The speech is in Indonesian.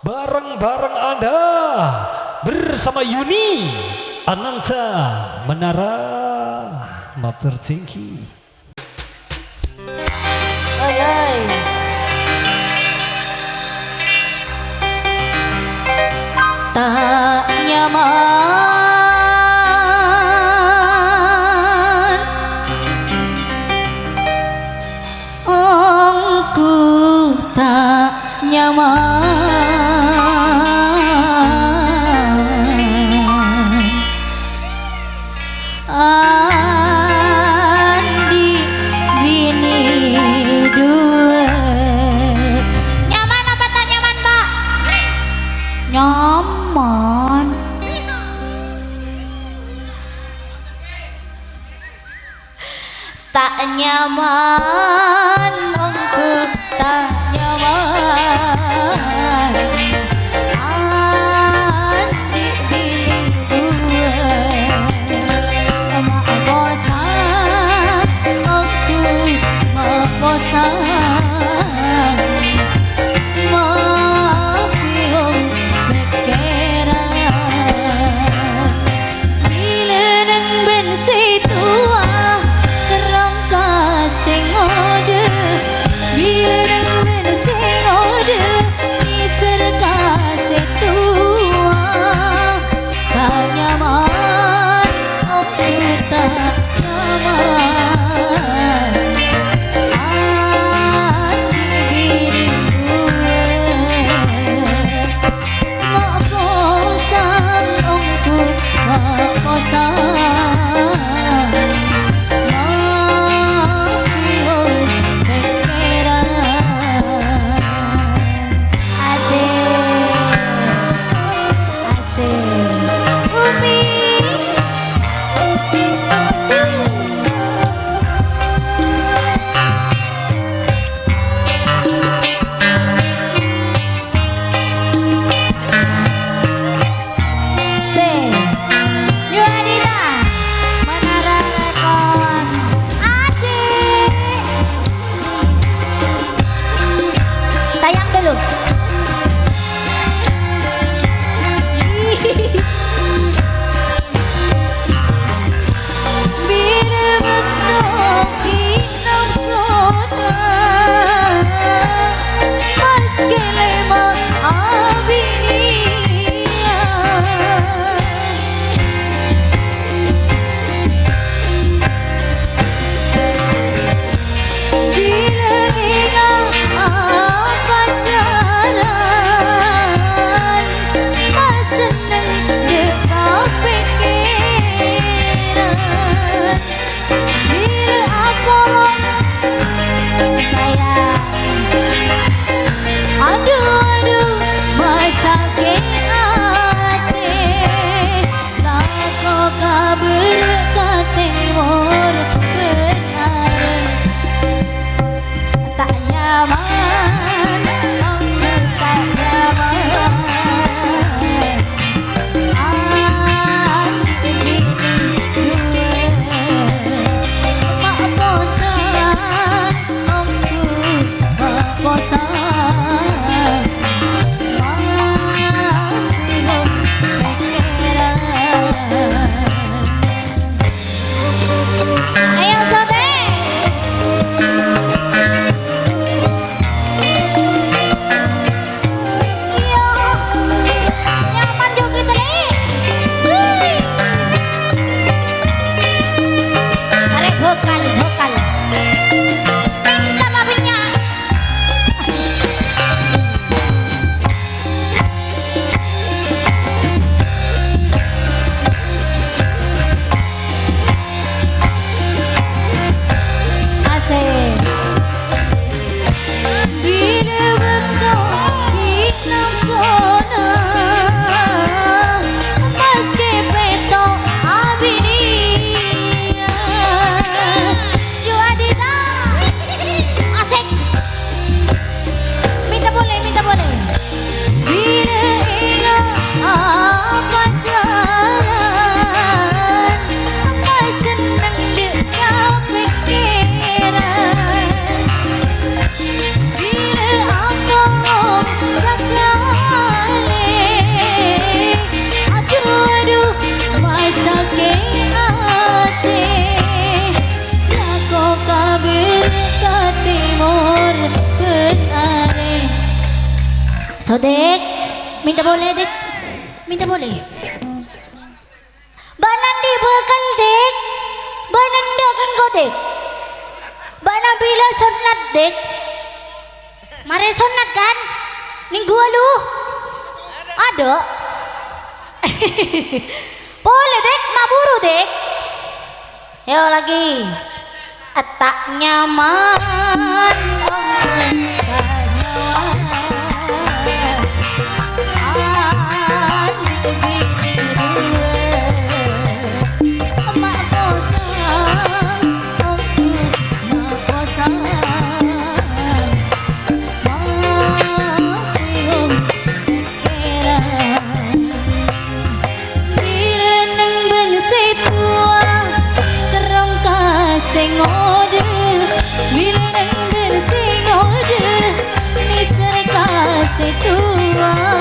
bareng-bareng Anda bersama Yuni Ananta Menara Mater Tinggi. Tak nyaman ongku tak nyaman andi bini duet. Nyaman apa tak nyaman, Mbak? Nyaman. Tak nyaman ongku tak nyaman adik bini dua mak bosan ongku mak bosan mak bingung pikiran bila nang bensi tua kerang kasing ngode So dek, minta boleh dek, minta boleh. Banan di bekal dek, banan dagang ko dek. Bana bila sunat dek, mare sunat kan? Ning gua lu, ada. Boleh dek, maburu dek. Yo lagi, tak nyaman. Ngode bila nang bersingode ni serka setua